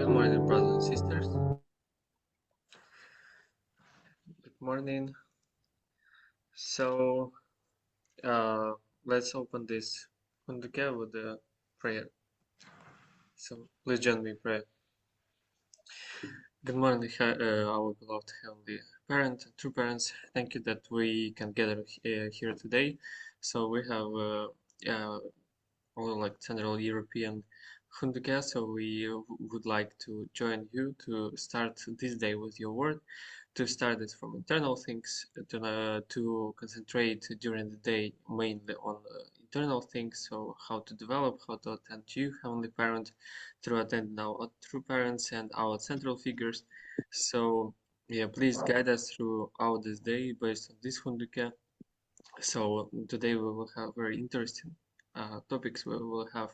Good morning, brothers and sisters. Good morning. So, uh, let's open this Hunduka with a prayer. So, please join me in prayer. Good morning, our beloved Heavenly Parent, true parents. Thank you that we can gather here today. So, we have all like Central European Hunduka. So, we would like to join you to start this day with your word. To start it from internal things, to concentrate during the day mainly on internal things, so how to develop, how to attend to you, Heavenly Parent, through attending our true parents and our central figures. So, yeah, please guide us throughout this day based on this Hunduka. So, today we will have very interesting topics. We will have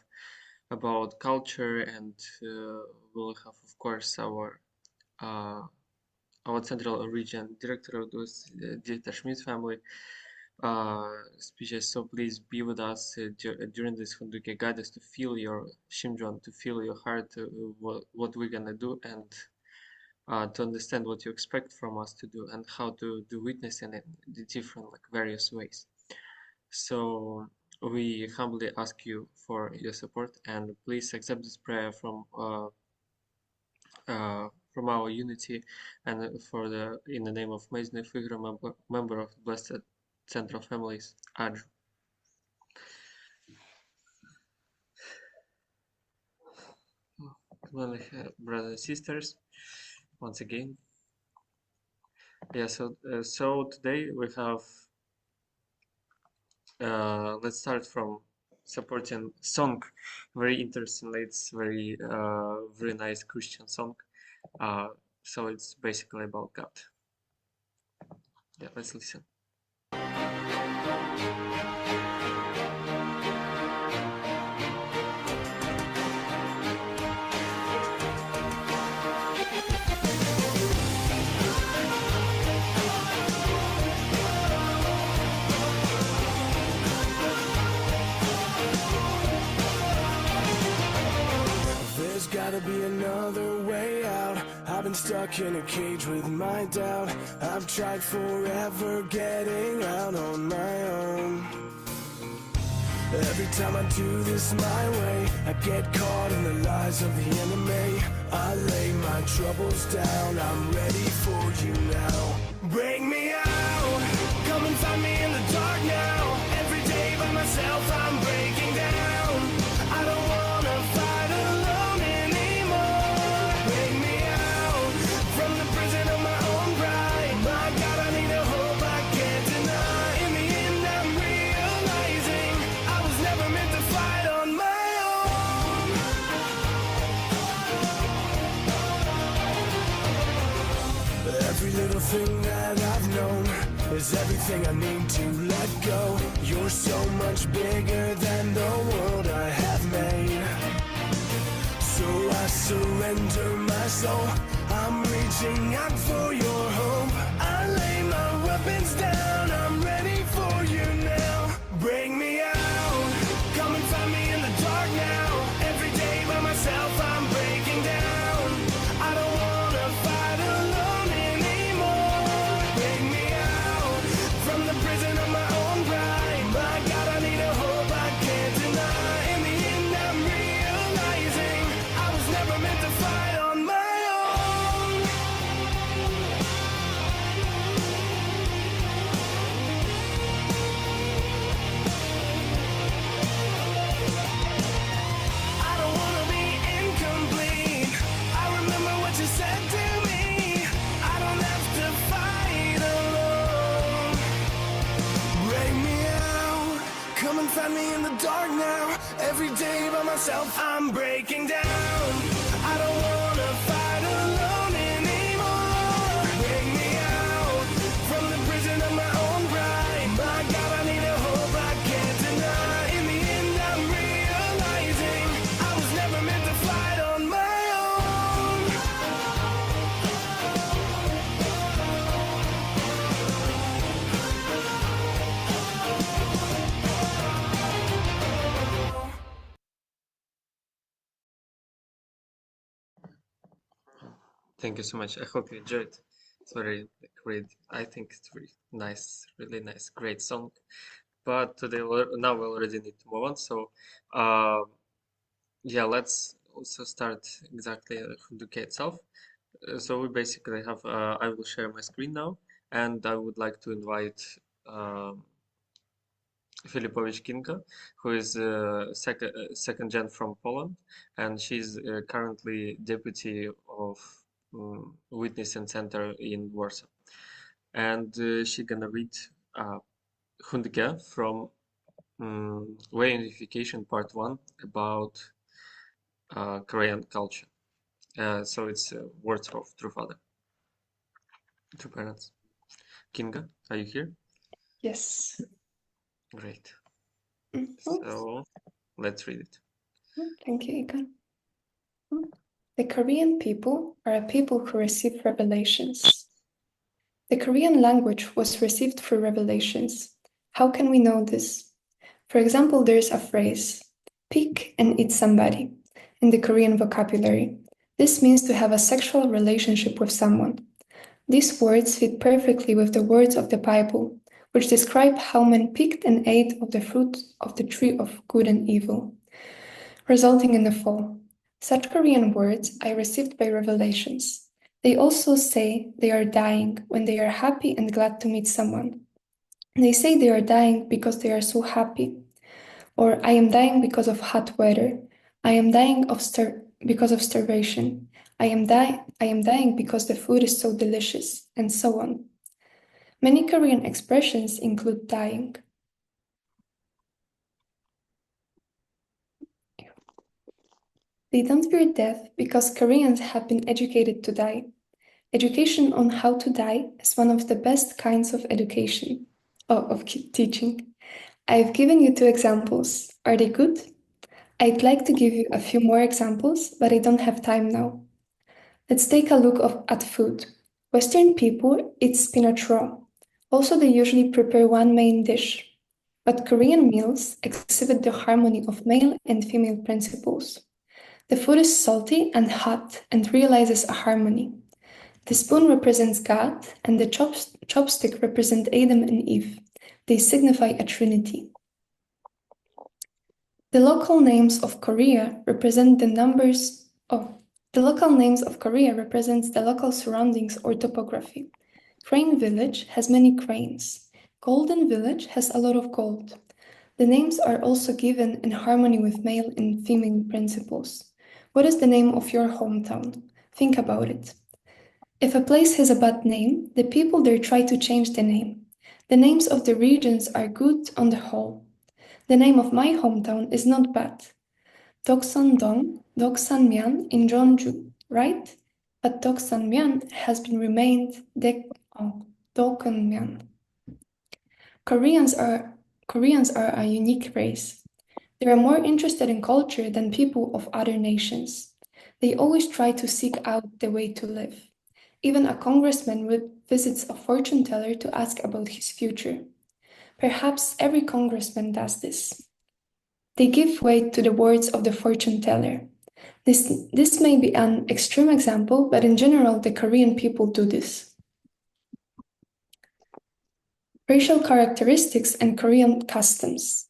about culture, and we'll have, of course, uh, our central region director of those Dieter Schmidt family speeches. So please be with us during this Hunduke. Guide us to feel your Shimjon, to feel your heart, what we're gonna do, and to understand what you expect from us to do, and how to do witnessing in the different like various ways. So we humbly ask you for your support, and please accept this prayer from our unity, and in the name of Mazen Figure, member of the Blessed Central Families, Adju. Well, brothers and sisters, once again. Yeah, so today we have, let's start from supporting song. Very interesting, it's very nice Christian song. So it's basically about God. Yeah, let's listen. There's gotta be another way out. I've been stuck in a cage with my doubt. I've tried forever getting out on my own. Every time I do this my way, I get caught in the lies of the enemy. I lay my troubles down, I'm ready for you now. Bring me out, come and find me in the dark now. Every day by myself I'm breaking down. I don't wanna fight alone anymore. Bring me out from the prison of my own pride. My God, I need a hope I can't deny. In the end I'm realizing I was never meant to fight on my own. Every little thing that I've known is everything I need to let go. You're so much bigger than the world I have made. So I surrender my soul. I'm reaching out for your hope. I lay my weapons down. I'm ready for you now. Bring me out. Come and find me in the dark now. Every day by myself I'm breaking down. I don't wanna fight alone anymore. Bring me out from the prison of my own pride. My God, I need a hope I can't deny. In the end I'm realizing I was never meant to fight on my own. I don't wanna be incomplete. I remember what you said to me. I don't have to fight alone. Bring me out. Come and find me in the dark now. Every day by myself I'm breaking down. I don't wanna fight alone anymore. Bring me out from the prison of my own pride. My God, I need a hope I can't deny. In the end I'm realizing I was never meant to fight on my own. Thank you so much. I hope you enjoyed. It's very great. I think it's very nice, really nice, great song. But now we already need to move on. So, yeah, let's also start exactly Hunduke itself. So we basically have. I will share my screen now, and I would like to invite Filipovich Kinka, who is second gen from Poland, and she's currently deputy of Witnessing Center in Warsaw. And she's gonna read Hundke from Way Unification Part 1 about Korean culture. So it's words of True Father, True Parents. Kinga, are you here? Yes. Great. Mhm. So let's read it. Thank you, Ikan. The Korean people are a people who receive revelations. The Korean language was received through revelations. How can we know this? For example, there's a phrase, pick and eat somebody, in the Korean vocabulary. This means to have a sexual relationship with someone. These words fit perfectly with the words of the Bible, which describe how men picked and ate of the fruit of the tree of good and evil, resulting in the fall. Such Korean words I received by revelations. They also say they are dying when they are happy and glad to meet someone. They say they are dying because they are so happy. Or I am dying because of hot weather. I am dying because of starvation. I am dying because the food is so delicious, and so on. Many Korean expressions include dying. They don't fear death because Koreans have been educated to die. Education on how to die is one of the best kinds of education, teaching. I've given you 2 examples. Are they good? I'd like to give you a few more examples, but I don't have time now. Let's take a look at food. Western people eat spinach raw. Also, they usually prepare one main dish. But Korean meals exhibit the harmony of male and female principles. The food is salty and hot and realizes a harmony. The spoon represents God, and the chopstick represent Adam and Eve. They signify a trinity. The local names of Korea represents the local surroundings or topography. Crane Village has many cranes. Golden Village has a lot of gold. The names are also given in harmony with male and female principles. What is the name of your hometown? Think about it. If a place has a bad name, the people there try to change the name. The names of the regions are good on the whole. The name of my hometown is not bad. Doksan-dong, Doksan-myeon in Jeonju, right? But Doksan-myeon has been remained Dokkan-myeon. Koreans are a unique race. They are more interested in culture than people of other nations. They always try to seek out the way to live. Even a congressman visits a fortune teller to ask about his future. Perhaps every congressman does this. They give weight to the words of the fortune teller. This may be an extreme example, but in general, the Korean people do this. Racial characteristics and Korean customs.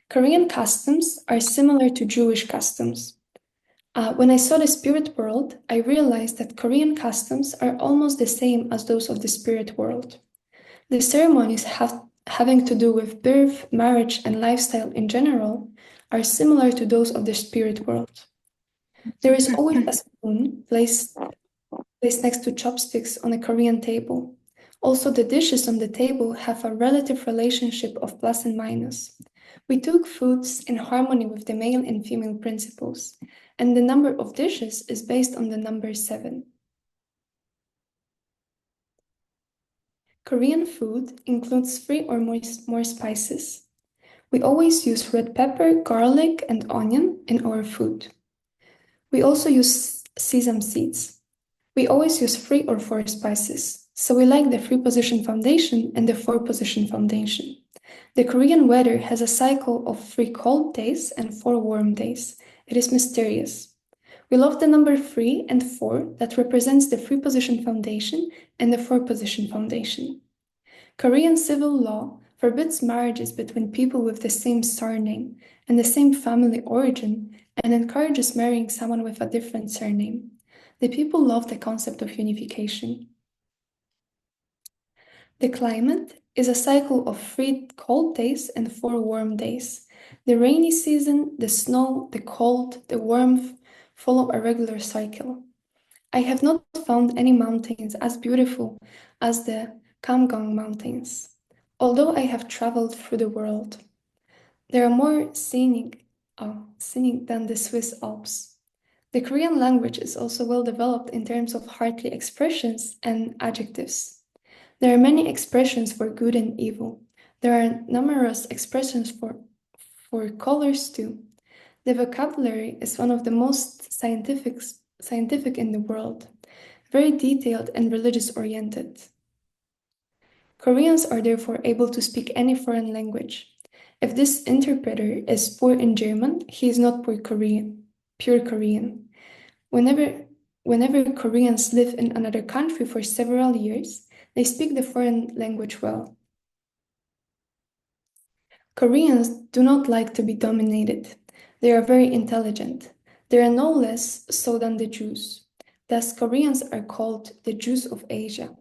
Korean customs are similar to Jewish customs. When I saw the spirit world, I realized that Korean customs are almost the same as those of the spirit world. The ceremonies having to do with birth, marriage, and lifestyle in general are similar to those of the spirit world. There is always a spoon placed next to chopsticks on a Korean table. Also, the dishes on the table have a relative relationship of plus and minus. We took foods in harmony with the male and female principles, and the number of dishes is based on the number 7. Korean food includes 3 or more spices. We always use red pepper, garlic, and onion in our food. We also use sesame seeds. We always use 3 or 4 spices, so we like the 3-position foundation and the 4-position foundation. The Korean weather has a cycle of 3 cold days and 4 warm days. It is mysterious. We love the number 3 and 4 that represents the 3-position foundation and the 4-position foundation. Korean civil law forbids marriages between people with the same surname and the same family origin and encourages marrying someone with a different surname. The people love the concept of unification. The climate is a cycle of 3 cold days and 4 warm days. The rainy season, the snow, the cold, the warmth follow a regular cycle. I have not found any mountains as beautiful as the Kamgong Mountains, although I have traveled through the world. They are more scenic than the Swiss Alps. The Korean language is also well developed in terms of heartly expressions and adjectives. There are many expressions for good and evil. There are numerous expressions for colors too. The vocabulary is one of the most scientific in the world, very detailed and religious-oriented. Koreans are therefore able to speak any foreign language. If this interpreter is poor in German, he is not pure Korean. Whenever Koreans live in another country for several years, they speak the foreign language well. Koreans do not like to be dominated. They are very intelligent. They are no less so than the Jews. Thus, Koreans are called the Jews of Asia.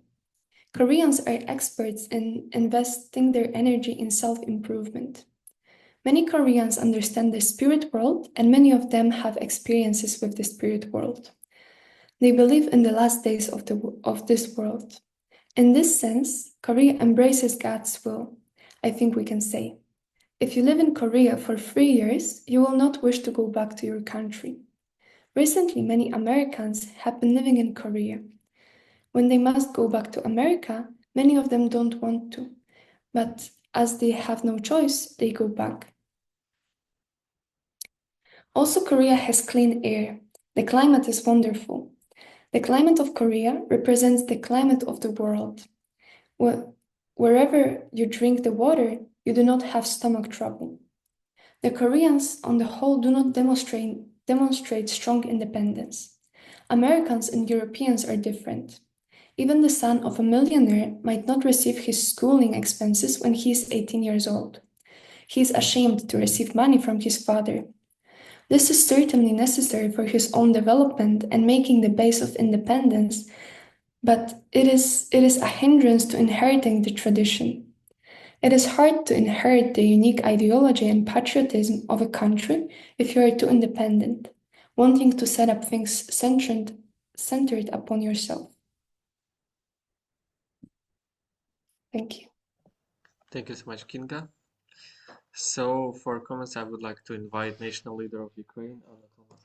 Koreans are experts in investing their energy in self-improvement. Many Koreans understand the spirit world, and many of them have experiences with the spirit world. They believe in the last days of this world. In this sense, Korea embraces God's will, I think we can say. If you live in Korea for 3 years, you will not wish to go back to your country. Recently, many Americans have been living in Korea. When they must go back to America, many of them don't want to. But as they have no choice, they go back. Also, Korea has clean air. The climate is wonderful. The climate of Korea represents the climate of the world. Wherever you drink the water, you do not have stomach trouble. The Koreans, on the whole, do not demonstrate strong independence. Americans and Europeans are different. Even the son of a millionaire might not receive his schooling expenses when he is 18 years old. He is ashamed to receive money from his father. This is certainly necessary for his own development and making the base of independence, but it is a hindrance to inheriting the tradition. It is hard to inherit the unique ideology and patriotism of a country if you are too independent, wanting to set up things centered upon yourself. Thank you. Thank you so much, Kinga. So for comments, I would like to invite National Leader of Ukraine, Anna Klima.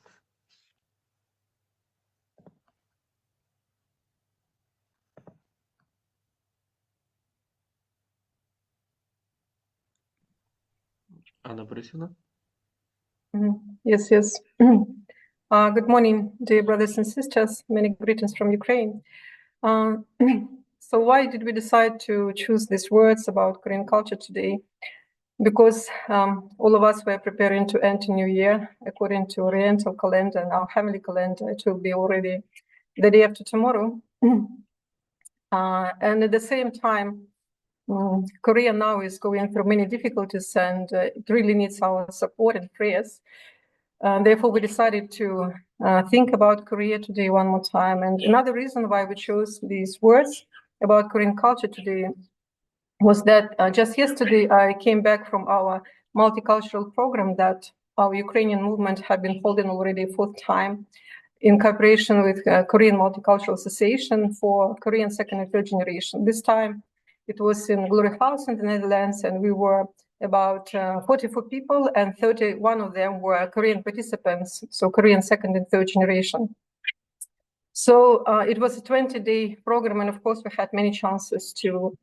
Anna Borисovna. Yes. Good morning, dear brothers and sisters. Many greetings from Ukraine. So why did we decide to choose these words about Korean culture today? Because all of us were preparing to enter New Year according to Oriental calendar and our heavenly calendar. It will be already the day after tomorrow. And at the same time, Korea now is going through many difficulties and it really needs our support and prayers. Therefore, we decided to think about Korea today one more time. And another reason why we chose these words about Korean culture today was that just yesterday I came back from our multicultural program that our Ukrainian movement had been holding already 4th time in cooperation with Korean Multicultural Association for Korean second and third generation. This time it was in Glory House in the Netherlands, and we were about 44 people, and 31 of them were Korean participants, so Korean second and third generation. So it was a 20-day program, and of course we had many chances to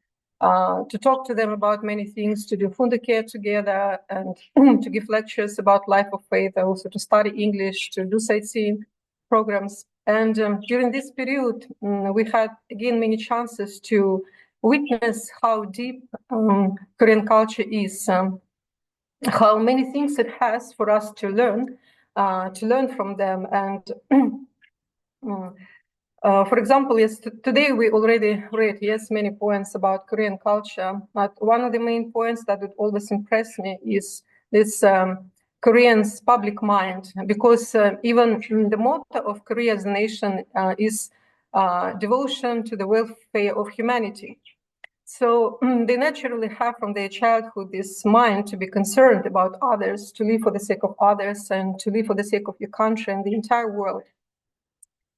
talk to them about many things, to do Fundacare together, and to give lectures about life of faith, also to study English, to do sightseeing programs. And during this period, we had again many chances to witness how deep Korean culture is, how many things it has for us to learn, to learn from them. And for example, yes, today we already read, yes, many points about Korean culture, but one of the main points that would always impress me is this Korean's public mind, because even the motto of Korea as a nation is devotion to the welfare of humanity. So they naturally have from their childhood this mind to be concerned about others, to live for the sake of others, and to live for the sake of your country and the entire world.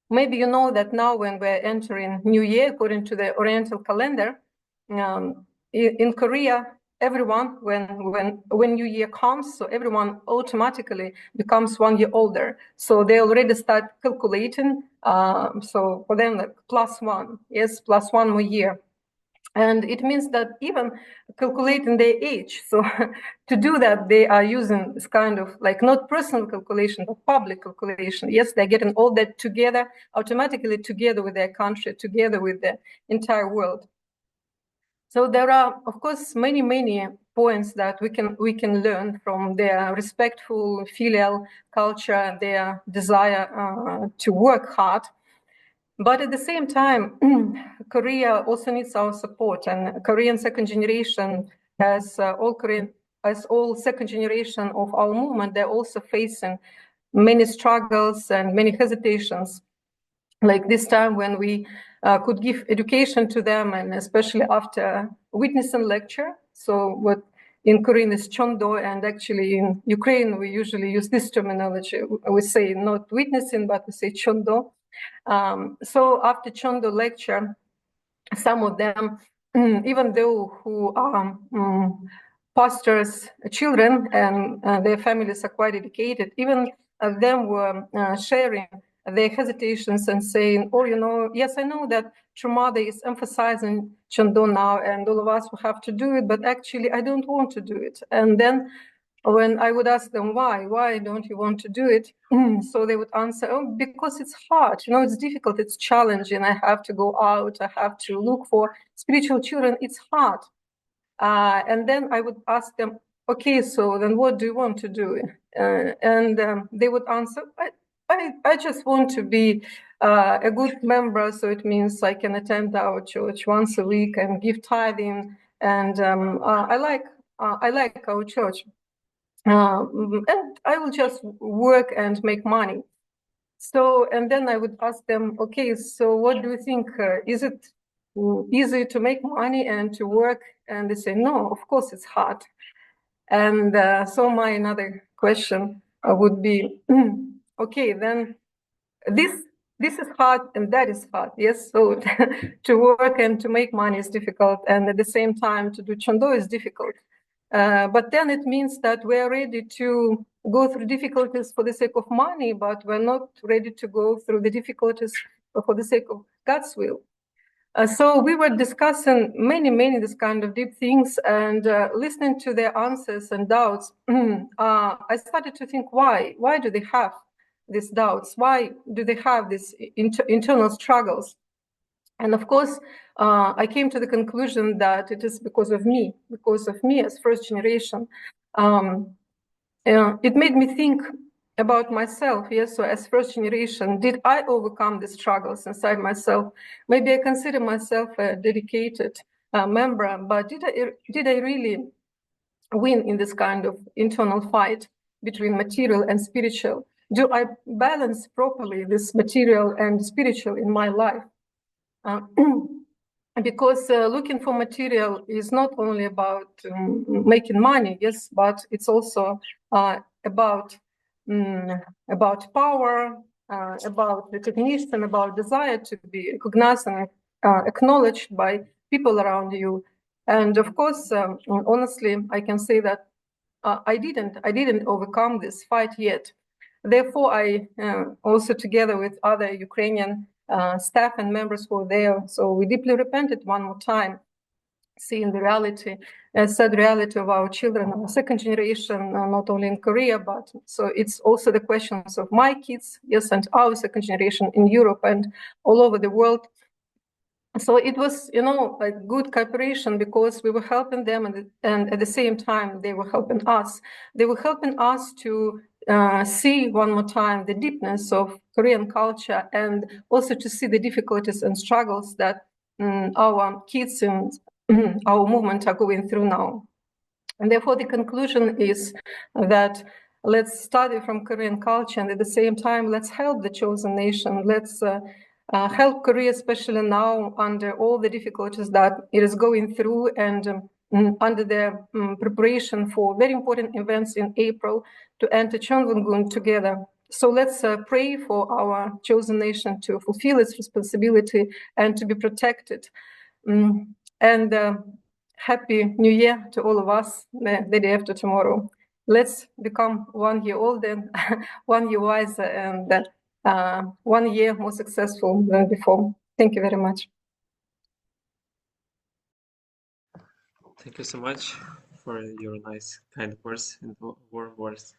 Maybe you know that now when we're entering New Year, according to the Oriental calendar, in Korea, everyone, when New Year comes, so everyone automatically becomes 1 year older. So they already start calculating. So for them, like +1, yes, +1 more year. And it means that even calculating their age, so to do that, they are using this kind of like not personal calculation, but public calculation. Yes, they're getting all that together, automatically together with their country, together with the entire world. So there are, of course, many points that we can learn from their respectful filial culture, their desire to work hard. But at the same time, Korea also needs our support, and Korean second generation, as all second generation of our movement, they're also facing many struggles and many hesitations. Like this time when we could give education to them, and especially after witnessing lecture. So what in Korean is chondo, and actually in Ukraine we usually use this terminology. We say not witnessing, but we say chondo. So after Chondo lecture, some of them, even though who are pastors' children and their families are quite educated, even them were sharing their hesitations and saying, oh, you know, yes, I know that Trumada is emphasizing Chondo now and all of us will have to do it, but actually I don't want to do it. And then when I would ask them why don't you want to do it? So they would answer, oh, because it's hard, you know, it's difficult, it's challenging. I have to go out, I have to look for spiritual children, it's hard. And then I would ask them, okay, so then what do you want to do? And they would answer, I just want to be a good member, so it means I can attend our church once a week and give tithing, and I like our church. And I will just work and make money. So, and then I would ask them, okay, so what do you think? Is it easy to make money and to work? And they say, no, of course it's hard. And so my another question would be, okay, then this is hard and that is hard. Yes, so to work and to make money is difficult, and at the same time to do chondo is difficult. But then it means that we're ready to go through difficulties for the sake of money, but we're not ready to go through the difficulties for the sake of God's will. So we were discussing many this kind of deep things, and listening to their answers and doubts, I started to think, why do they have these doubts? Why do they have these internal struggles? And of course, I came to the conclusion that it is because of me as first generation. It made me think about myself. Yes, so as first generation, did I overcome the struggles inside myself? Maybe I consider myself a dedicated member, but did I really win in this kind of internal fight between material and spiritual? Do I balance properly this material and spiritual in my life? Because looking for material is not only about making money, yes, but it's also about power, about recognition, about desire to be recognized and acknowledged by people around you. And of course, honestly, I can say that I didn't overcome this fight yet. Therefore, I also, together with other Ukrainian staff and members who were there, so we deeply repented one more time, seeing the reality, sad reality of our children, our second generation, not only in Korea, but so it's also the questions of my kids, yes, and our second generation in Europe and all over the world. So it was, you know, like good cooperation, because we were helping them, and at the same time they were helping us. They were helping us to see one more time the deepness of Korean culture, and also to see the difficulties and struggles that our kids and our movement are going through now. And therefore, the conclusion is that let's study from Korean culture, and at the same time, let's help the chosen nation. Let's help Korea, especially now under all the difficulties that it is going through, and under the preparation for very important events in April to enter Cheongungun together. So let's pray for our chosen nation to fulfill its responsibility and to be protected. And Happy New Year to all of us, the day after tomorrow. Let's become 1 year older, 1 year wiser, and 1 year more successful than before. Thank you very much. Thank you so much for your nice, kind words and warm words.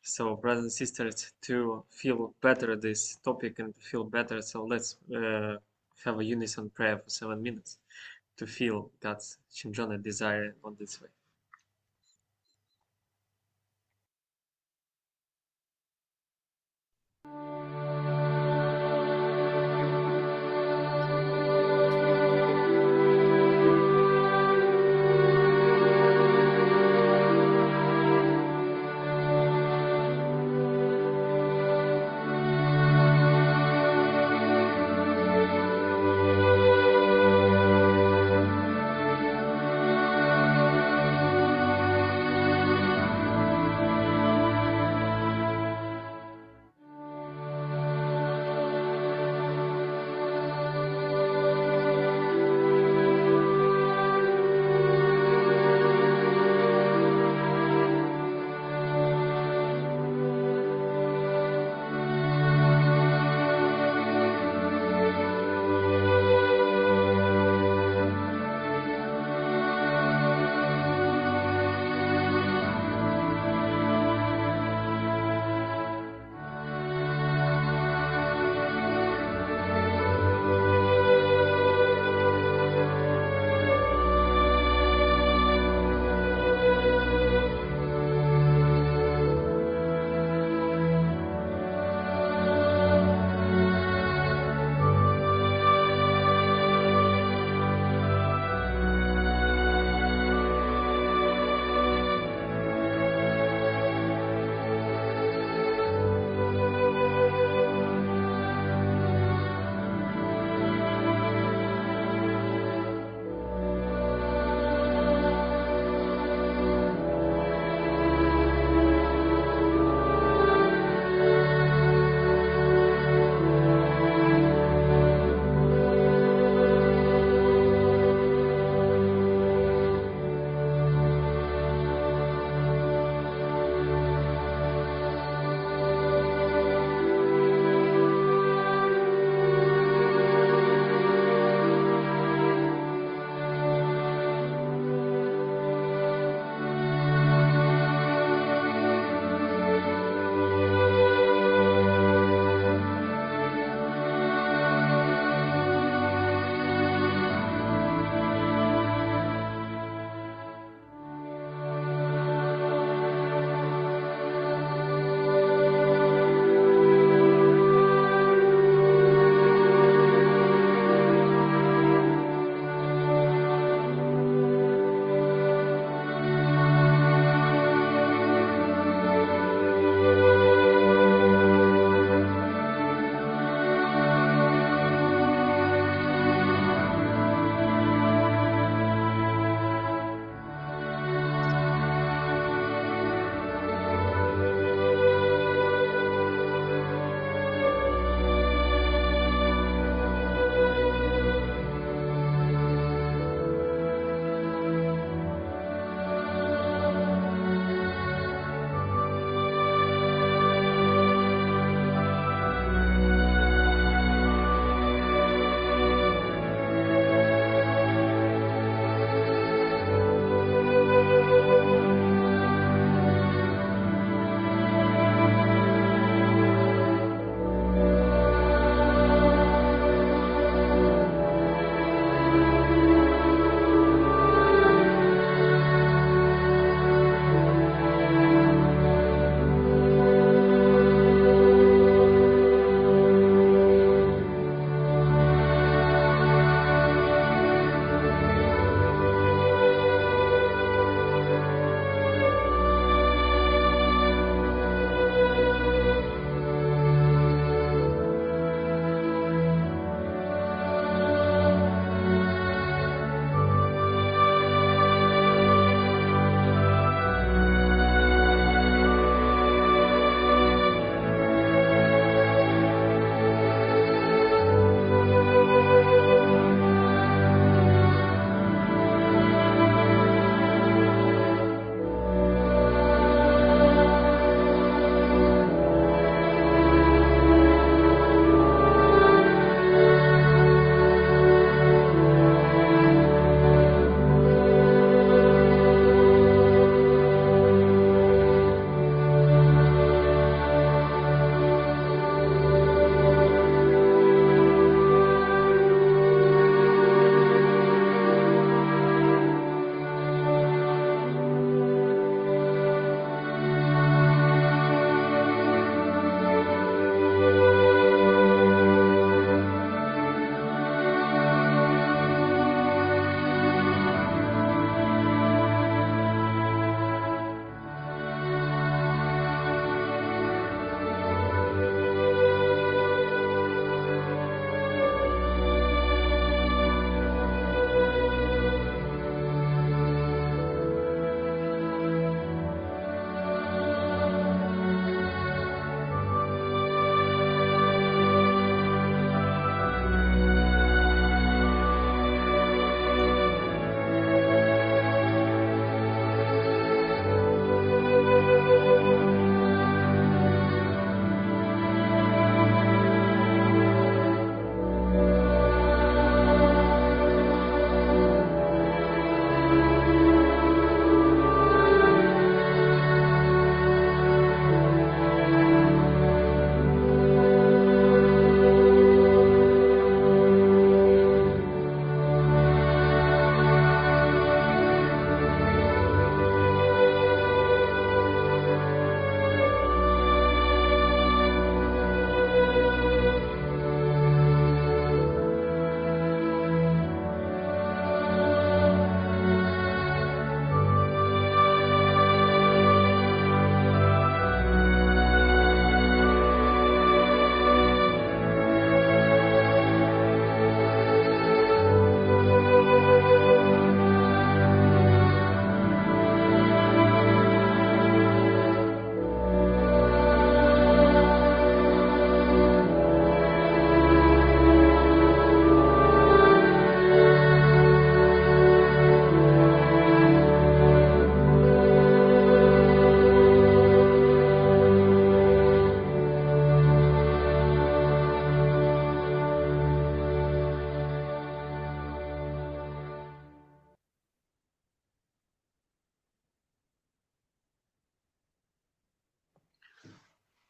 So, brothers and sisters, to feel better this topic and feel better, so let's have a unison prayer for 7 minutes to feel God's Shinjona desire on this way.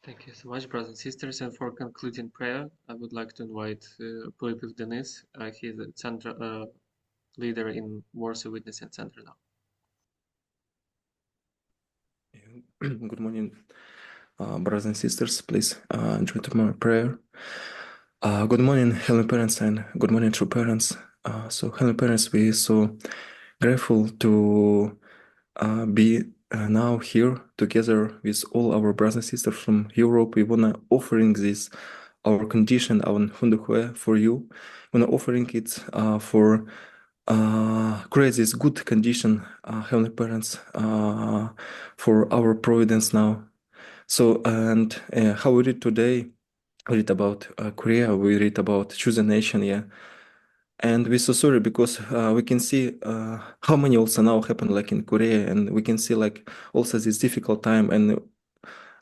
Thank you so much, brothers and sisters. And for concluding prayer, I would like to invite Polypus Denis. He is a center, leader in Warsaw Witnessing Center now. Good morning, brothers and sisters. Please join to my prayer. Good morning, Heavenly Parents, and good morning, true parents. So, Heavenly Parents, we are so grateful to be now here together with all our brothers and sisters from Europe. We wanna offering this our condition, our Hundukwe for you. We wanna offering it for create this good condition, Heavenly Parents, for our providence now. So, and how we read today, we read about Korea, we read about chosen nation, yeah. And we're so sorry because we can see how many also now happen like in Korea, and we can see like also this difficult time, and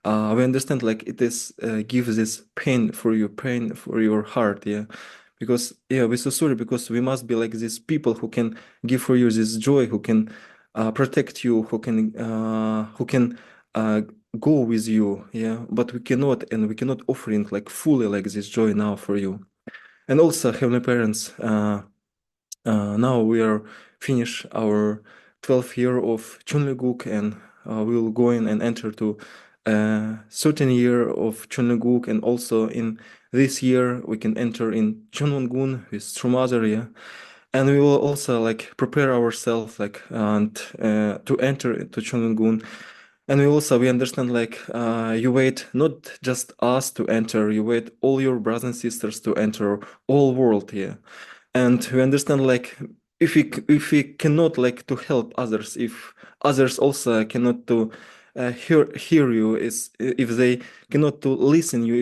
we understand like it is gives this pain for your heart, yeah. Because yeah, we're so sorry because we must be like these people who can give for you this joy, who can protect you, who can uh, go with you, yeah. But we cannot, and we cannot offering like fully like this joy now for you. And also, Heavenly Parents, now we are finish our 12th year of Chunleguk, and we will go in and enter to a certain year of Chunleguk, and also in this year we can enter in Chunwongun with True Mother, yeah. And we will also like prepare ourselves like and to enter into Chunwongun. And we understand like you wait not just us to enter, you wait all your brothers and sisters to enter all world, yeah. And we understand like if we cannot like to help others, if others also cannot to hear you, is if they cannot to listen you,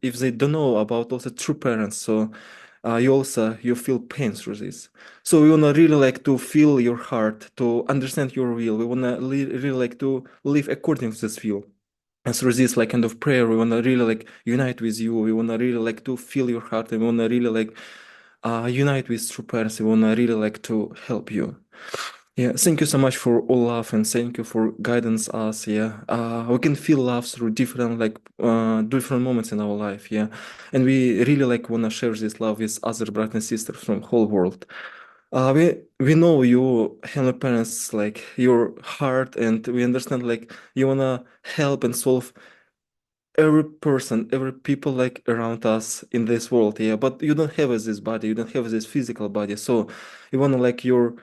if they don't know about also true parents, so you feel pain through this. So we wanna really like to feel your heart, to understand your will. We wanna really like to live according to this will. And through this like kind of prayer, we wanna really like unite with you. We wanna really like to feel your heart. And we wanna really like unite with true parents. We wanna really like to help you. Yeah, thank you so much for all love, and thank you for guidance us. Yeah, we can feel love through different different moments in our life. Yeah, and we really like wanna share this love with other brothers and sisters from whole world. We know you, Heavenly Parents, like your heart, and we understand like you wanna help and solve every person, every people like around us in this world, yeah. But you don't have this body, you don't have this physical body, so you wanna like your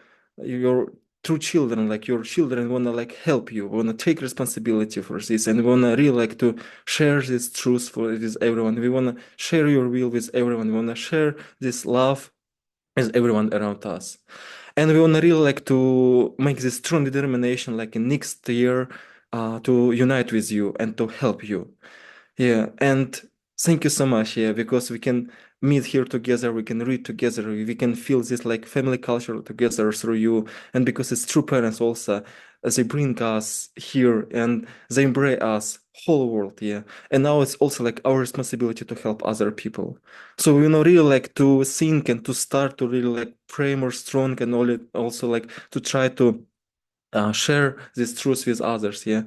true children, like your children wanna like help you, wanna take responsibility for this, and wanna really like to share this truth for with everyone. We wanna share your will with everyone. We wanna share this love with everyone around us. And we wanna really like to make this strong determination like in next year to unite with you and to help you. Yeah, and thank you so much, yeah, because we can meet here together, we can read together, we can feel this like family culture together through you, and because it's true parents also, they bring us here and they embrace us whole world, yeah. And now it's also like our responsibility to help other people. So we know really like to think and to start to really like pray more strong, and all it also like to try to share this truth with others, yeah.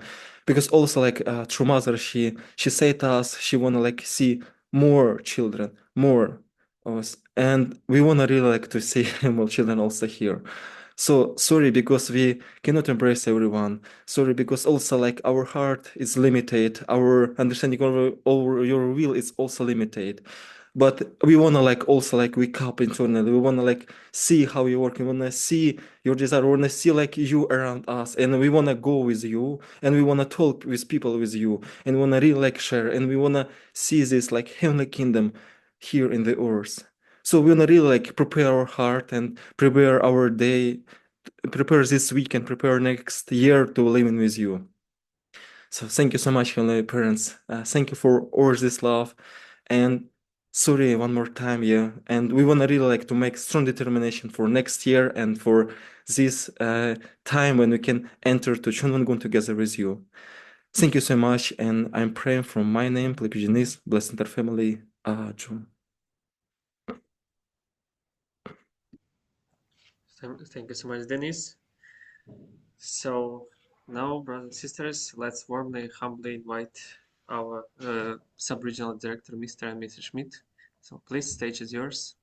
Because also like true mother, she said to us she wanna like see more children, more of us, and we wanna really like to see more children also here. So sorry because we cannot embrace everyone. Sorry because also like our heart is limited, our understanding of your will is also limited. But we wanna like also like wake up internally. We wanna like see how you work. We wanna see your desire. We wanna see like you around us, and we wanna go with you, and we wanna talk with people with you, and we wanna really like share, and we wanna see this like heavenly kingdom here in the earth. So we wanna really like prepare our heart and prepare our day, prepare this week, and prepare next year to living with you. So thank you so much, Heavenly Parents. Thank you for all this love. And sorry one more time, yeah. And we wanna really like to make strong determination for next year and for this time when we can enter to Chunwongun together with you. Thank you so much, and I'm praying from my name, Plepigenis, blessed our family, John. Thank you so much, Denis. So now, brothers and sisters, let's warmly, humbly invite our sub-regional director, Mr. and Mrs. Schmidt. So please, stage is yours.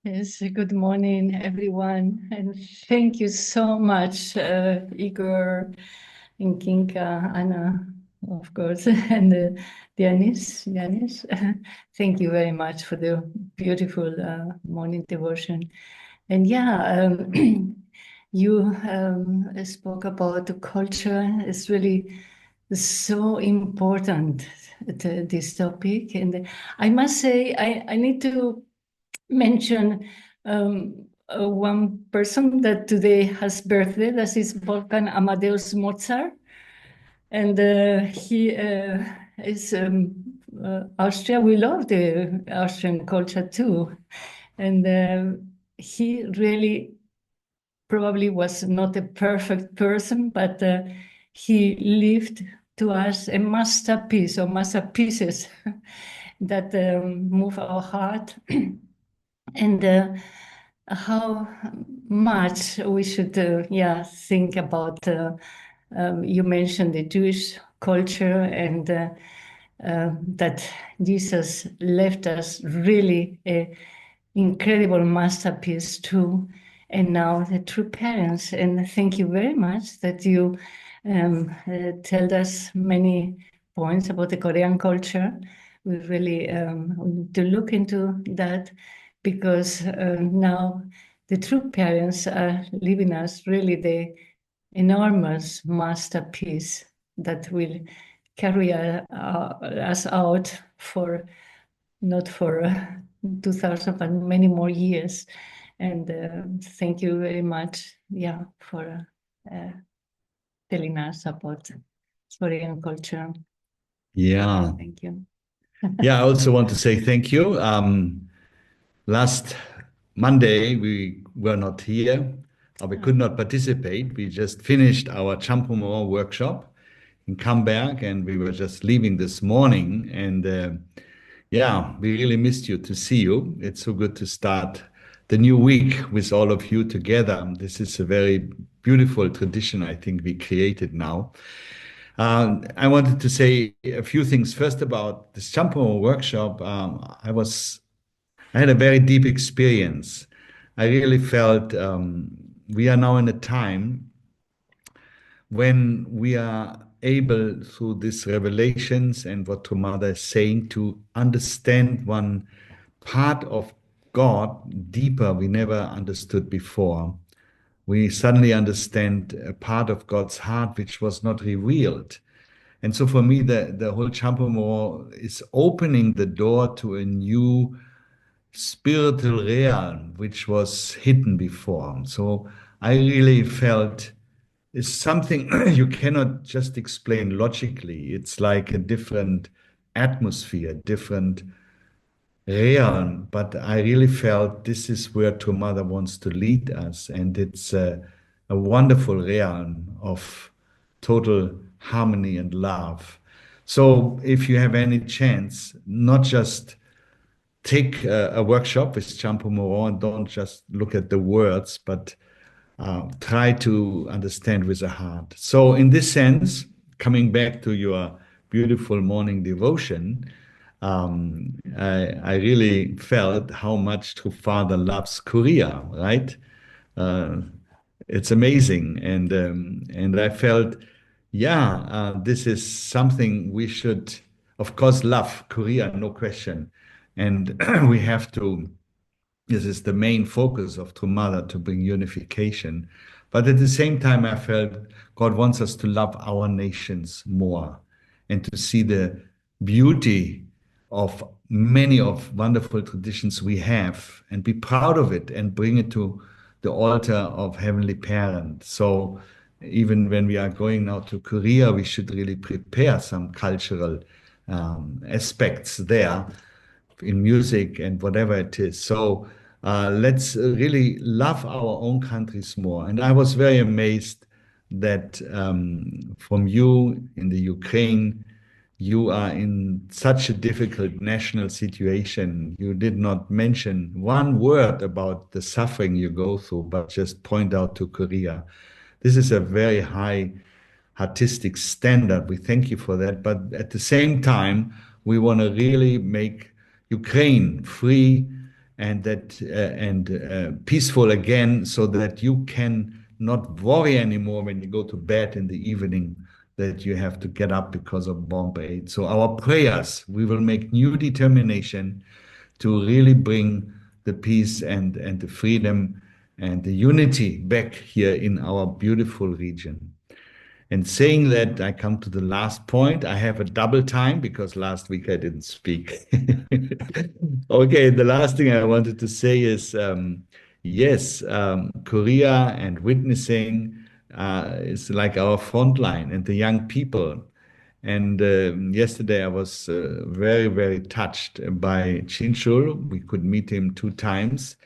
Yes, good morning, everyone, and thank you so much, Igor and Kinka, Anna, of course, and Yanis. Thank you very much for the beautiful morning devotion. And yeah, you spoke about the culture. It's really so important, this topic. And I must say, I need to mention one person that today has birthday. That is Wolfgang Amadeus Mozart, and he is Austria. We love the Austrian culture too, and he really probably was not a perfect person, but he lived to us a masterpiece or masterpieces that move our heart. And how much we should, think about. You mentioned the Jewish culture, and that Jesus left us really a incredible masterpiece too. And now the true parents. And thank you very much that you told us many points about the Korean culture. We really need to look into that, because now the true parents are leaving us really the enormous masterpiece that will carry us out for not for 2000 but many more years. And thank you very much, for telling us about Korean culture. Yeah. Thank you. Yeah, I also want to say thank you. Last Monday, we were not here, or we could not participate. We just finished our Champomor workshop in Camberg, and we were just leaving this morning. And we really missed you to see you. It's so good to start the new week with all of you together. This is a very beautiful tradition I think we created now. I wanted to say a few things first about this Champo workshop. I had a very deep experience. I really felt we are now in a time when we are able, through these revelations and what True Mother is saying, to understand one part of God deeper we never understood before. We suddenly understand a part of God's heart which was not revealed. And so for me, the whole Champomor is opening the door to a new spiritual realm which was hidden before. So I really felt it's something you cannot just explain logically. It's like a different atmosphere, different realm. But I really felt this is where True Mother wants to lead us. And it's a wonderful realm of total harmony and love. So if you have any chance, not just take a workshop with Champo Moron and don't just look at the words, but try to understand with the heart. So in this sense, coming back to your beautiful morning devotion, I really felt how much True Father loves Korea, right? It's amazing. And I felt, this is something we should, of course, love Korea, no question. And we have to, this is the main focus of True Mother, to bring unification. But at the same time, I felt God wants us to love our nations more and to see the beauty of many of wonderful traditions we have and be proud of it and bring it to the altar of Heavenly Parent. So even when we are going now to Korea, we should really prepare some cultural aspects there in music and whatever it is. So let's really love our own countries more. And I was very amazed that from you in the Ukraine, you are in such a difficult national situation. You did not mention one word about the suffering you go through, but just point out to Korea. This is a very high artistic standard. We thank you for that. But at the same time, we want to really make Ukraine free and peaceful again, so that you can not worry anymore when you go to bed in the evening that you have to get up because of bomb aid. So our prayers, we will make new determination to really bring the peace and the freedom and the unity back here in our beautiful region. And saying that, I come to the last point. I have a double time because last week I didn't speak. Okay, the last thing I wanted to say is, yes, Korea and witnessing is like our front line and the young people. And yesterday I was very, very touched by Chinchul. We could meet him 2 times.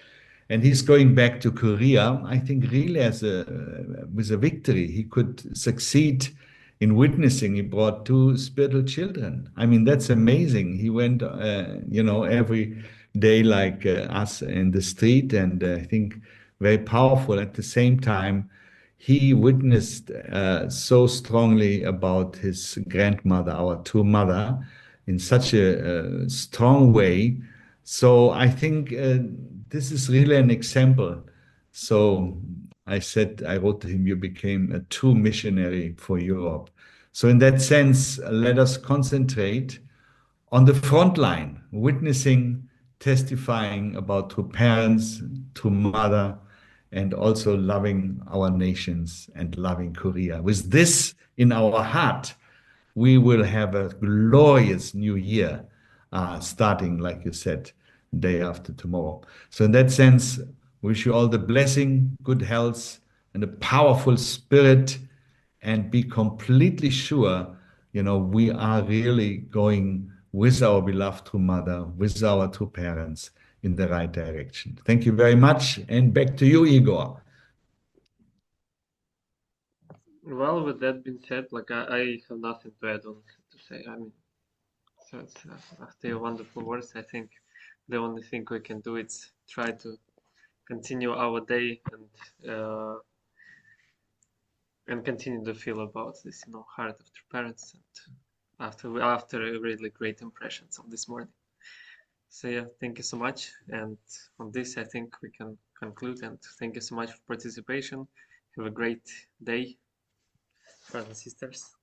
And he's going back to Korea, I think, really with a victory. He could succeed in witnessing. He brought 2 spiritual children. I mean, that's amazing. He went, every day like us in the street, and I think very powerful. At the same time, he witnessed so strongly about his grandmother, our true mother, in such a strong way. So I think this is really an example. So I wrote to him, you became a true missionary for Europe. So in that sense, let us concentrate on the front line, witnessing, testifying about true parents, true mother, and also loving our nations and loving Korea. With this in our heart, we will have a glorious new year, starting, like you said, day after tomorrow. So in that sense, wish you all the blessing, good health, and a powerful spirit, and be completely sure, we are really going with our beloved true mother, with our true parents in the right direction. Thank you very much. And back to you, Igor. Well, with that being said, I have nothing to add on to say. I mean, so it's, after your wonderful words, I think the only thing we can do is try to continue our day and continue to feel about this, heart of true parents, and after a really great impressions of this morning. So yeah, thank you so much. And on this, I think we can conclude. And thank you so much for participation. Have a great day, brothers and sisters.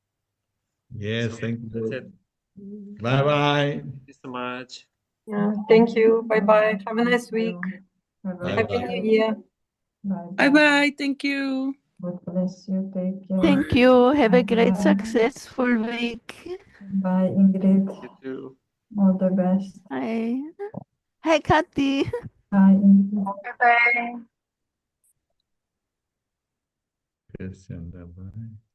Yes, So thank that's you. it. Bye-bye. Thank you so much. Yeah, thank you. Bye-bye. Have a nice week. Happy New Year. Bye-bye. Thank you. God bless you. Take care. Thank you. Have a great, Bye. successful week. Bye, Ingrid. You too. All the best. Hi. Hi, Kathy. Bye, Ingrid. Bye-bye. Christian, bye.